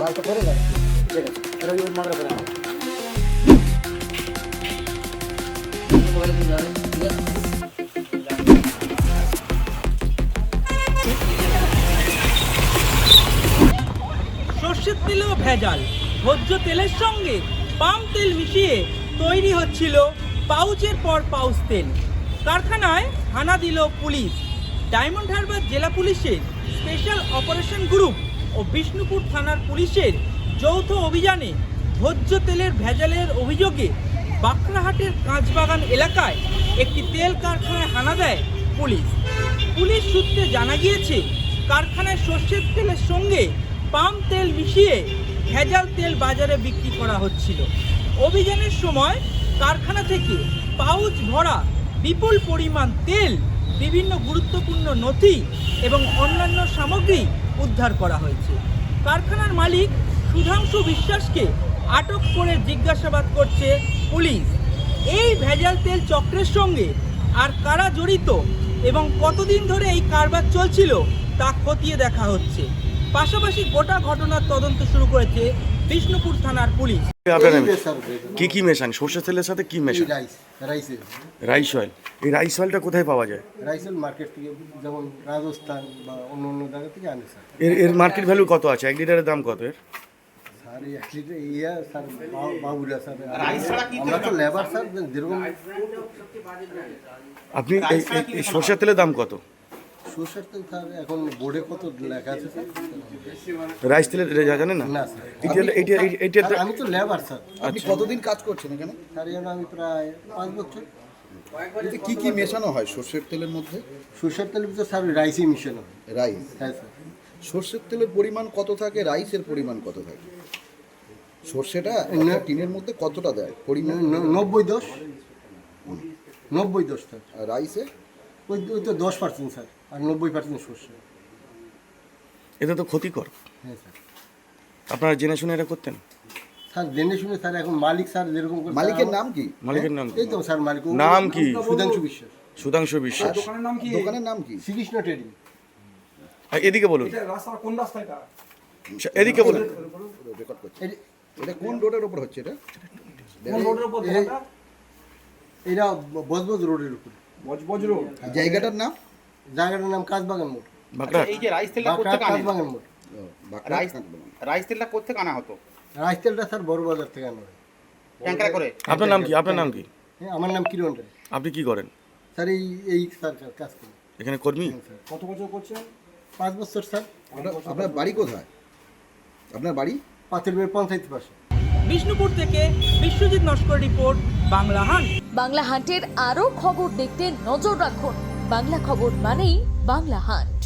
মালটা করে না, ঠিক আছে, এটা ওই মালটা করে নাও। সর্ষের তেলেও ভেজাল, ভোজ্য তেলের সঙ্গে পাম তেল মিশিয়ে তৈরি হচ্ছিল পাউচের পর পাউচ তেল। কারখানায় হানা দিল পুলিশ। ডায়মন্ড হারবার জেলা পুলিশের স্পেশাল অপারেশন গ্রুপ ও বিষ্ণুপুর থানার পুলিশের যৌথ অভিযানে ভোজ্য তেলের ভেজালের অভিযোগে বাঁকড়াহাটের কাঁচবাগান এলাকায় একটি তেল কারখানায় হানা দেয় পুলিশ। পুলিশ সূত্রে জানা গিয়েছে, কারখানায় সর্ষের তেলের সঙ্গে পাম তেল মিশিয়ে ভেজাল তেল বাজারে বিক্রি করা হচ্ছিল। অভিযানের সময় কারখানা থেকে পাউচ ভরা বিপুল পরিমাণ তেল, বিভিন্ন গুরুত্বপূর্ণ নথি এবং অন্যান্য সামগ্রী উদ্ধার করা হয়েছে। কারখানার মালিক সুধাংশু বিশ্বাসকে আটক করে জিজ্ঞাসাবাদ করছে পুলিশ। এই ভেজাল তেল চক্রের সঙ্গে আর কারা জড়িত এবং কতদিন ধরে এই কারবার চলছিল তা খতিয়ে দেখা হচ্ছে। পাশাপাশি গোটা ঘটনার তদন্ত শুরু করেছে বিষ্ণুপুর থানার পুলিশ। কি কি মেশান সর্ষের তেলের সাথে কি মেশান? Rice oil. এই রাইস অয়েলটা কোথায় পাওয়া যায়? রাইস অয়েল মার্কেট থেকে, যেমন রাজস্থান বা অন্য অন্য জায়গা থেকে আনে স্যার। এর মার্কেট ভ্যালু কত আছে? 1 লিটারের দাম কত এর? স্যার এই 1 লিটার ইয়া স্যার বাবুরা স্যার, আমরা তো লেবার স্যার, যেরকম। আপনি এই সর্ষের তেলের দাম কত? সর্ষের তেল স্যার এখন বোর্ডে কত লেখা আছে স্যার? রাইস তেলের জানেন না? না স্যার, এটা আমি তো লেবার স্যার। আপনি কতদিন কাজ করছেন এখানে? স্যার এখন আমি প্রায় 5 বছর। এতে কি কি মেশানো হয় সর্ষের তেলের মধ্যে? সর্ষের তেলের ভিতরে স্যার রাইসই মিশানো হয়। রাইস। হ্যাঁ স্যার। সর্ষের তেলের পরিমাণ কত থাকে, রাইসের পরিমাণ কত থাকে? সর্ষেটা একটা টিনের মধ্যে কতটা দেয় পরিমাণ? 90-10 স্যার। আর রাইসে? ওই তো 10% স্যার, আর 90% সর্ষে। এটা তো ক্ষতিকর। হ্যাঁ স্যার। আপনারা জেনে শুনে এটা করতেন? স্যার জেনে শুনে স্যার, এখন মালিক স্যার যেরকম করে। মালিকের নাম কি? মালিকের নাম এই তো স্যার, মালিক নাম কি? সুধাংশু বিশ্বাস। সুধাংশু বিশ্বাস। দোকানের নাম কি? শ্রীকৃষ্ণ ট্রেডিং। এদিকে বলুন, এদিকে বলুন। রেকর্ড করছে। এটা কোন রোডের উপর হচ্ছে এটা? এটা বজবজ রোডের উপর। জায়গাটার নাম? জায়গাটার নাম কাঁচবাগান মোড়। বাঁকড়া। এই যে রাইস তেলটা কোথেকে আনেন? কাঁচবাগান মোড়। রাইস তেলটা কোথেকে আনা হতো? রাইস তেলটা স্যার বড় বাজার থেকে আনা হয়। ট্যাঙ্কারে করে? আপনার নাম কি? আপনার নাম কি? হ্যাঁ, আমার নাম কিরণ রায়। আপনি কি করেন? স্যার এই স্যার কাজ করি। এখানে কর্মী? কত বছর করছেন? 5 বছর স্যার। আপনার বাড়ি কোথায়? আপনার বাড়ি? পাথরবেড় পঞ্চায়েত পাশে। বিষ্ণুপুর থেকে বিশ্বজিৎ নস্কর রিপোর্ট, বাংলা হান্ট। বাংলা হান্টের আরও খবর দেখতে নজর রাখুন। বাংলা খবর মানেই বাংলা হান্ট।